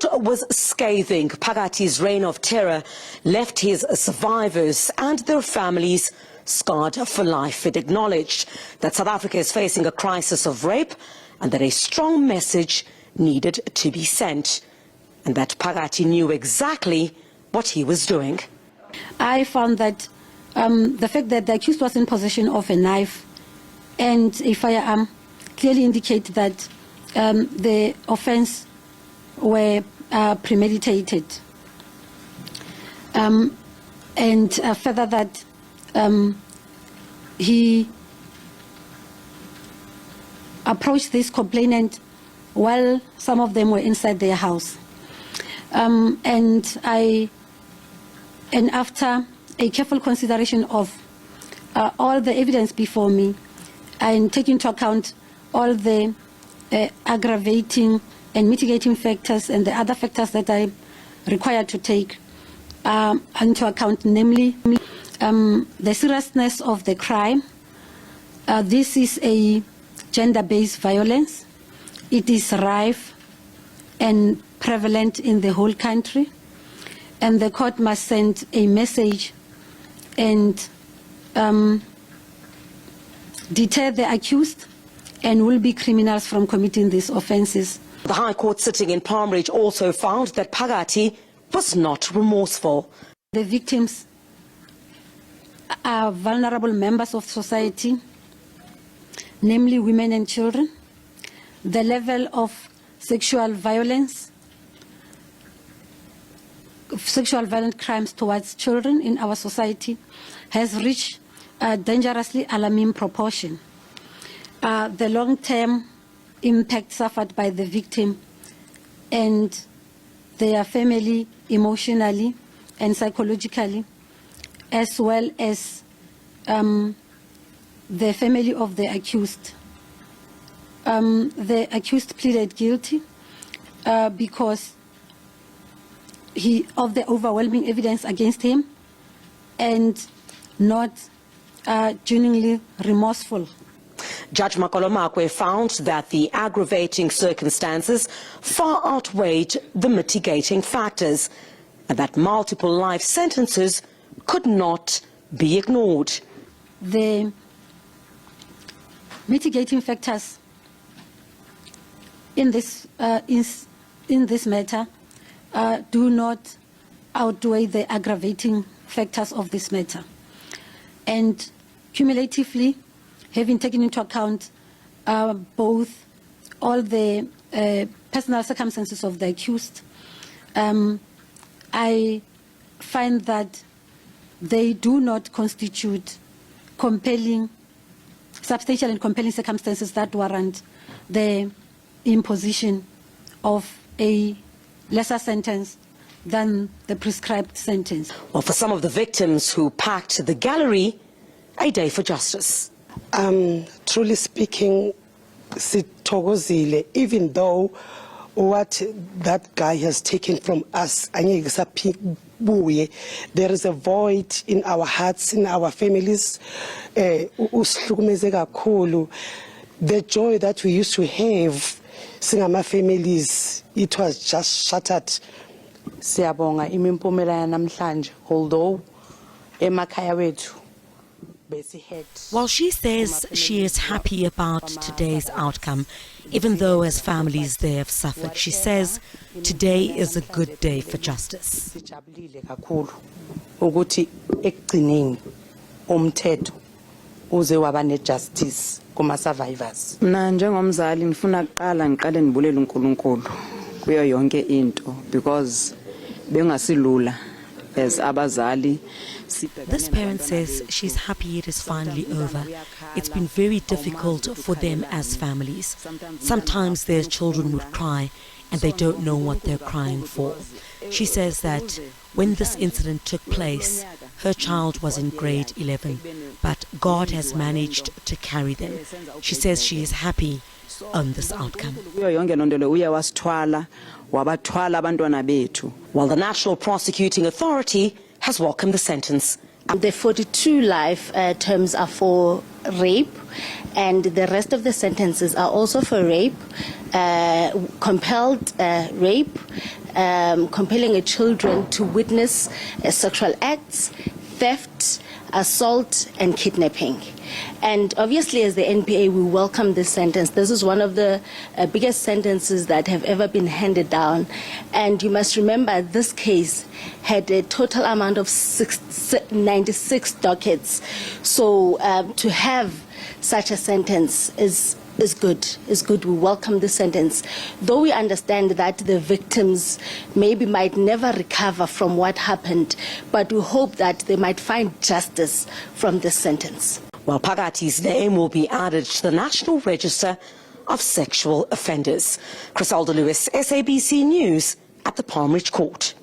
report was scathing. Phakathi's reign of terror left his survivors and their families scarred for life. It acknowledged that South Africa is facing a crisis of rape and that a strong message needed to be sent, and that Phakathi knew exactly what he was doing. I found that the fact that the accused was in possession of a knife and a firearm clearly indicate that the offence were premeditated, and further that he approached this complainant while some of them were inside their house, and after a careful consideration of all the evidence before me and taking into account all the aggravating and mitigating factors and the other factors that I required to take into account, namely the seriousness of the crime. This is a gender-based violence. It is rife and prevalent in the whole country, and the court must send a message and deter the accused and will be criminals from committing these offences. The High Court sitting in Palm Ridge also found that Phakathi was not remorseful. The victims are vulnerable members of society, namely women and children. The level of sexual violent crimes towards children in our society has reached a dangerously alarming proportion. The long-term impact suffered by the victim and their family emotionally and psychologically, as well as the family of the accused. The accused pleaded guilty because of the overwhelming evidence against him and not genuinely remorseful. Judge Makolomakwe found that the aggravating circumstances far outweighed the mitigating factors and that multiple life sentences could not be ignored. The mitigating factors in this matter do not outweigh the aggravating factors of this matter. And cumulatively, having taken into account both all the personal circumstances of the accused, I find that they do not constitute substantial and compelling circumstances that warrant the imposition of a lesser sentence than the prescribed sentence. Well, for some of the victims who packed the gallery, a day for justice. Truly speaking, sithokozile, even though what that guy has taken from us, there is a void in our hearts, in our families. The joy that we used to have, singama families, it was just shattered. Siyabonga imimpumela yanamhlanje, although emakhaya wethu. While she says she is happy about today's outcome, even though as families they have suffered, she says today is a good day for justice. Ukuthi ekugcineni umthetho uze waba nejustice kuma survivors. Mina njengomzali ngifuna kuqala ngiqale ngibulela uNkulunkulu kuyo yonke into because bengasilula as abazali. This parent says she's happy it is finally over. It's been very difficult for them as families. Sometimes their children would cry and they don't know what they're crying for. She says that when this incident took place, her child was in grade 11, but God has managed to carry them. She says she is happy on this outcome. While the National Prosecuting Authority has welcomed the sentence, The 42 life terms are for rape, and the rest of the sentences are also for rape, compelled rape, compelling a children to witness sexual acts, theft, assault, and kidnapping. And obviously, as the NPA, we welcome this sentence. This is one of the biggest sentences that have ever been handed down. And you must remember, this case had a total amount of 96 dockets. So to have such a sentence is good. We welcome the sentence, though we understand that the victims might never recover from what happened, but we hope that they might find justice from this sentence. Well, Phakathi's name will be added to the National Register of Sexual Offenders. Criselda Lewis, SABC News at the Palm Ridge Court.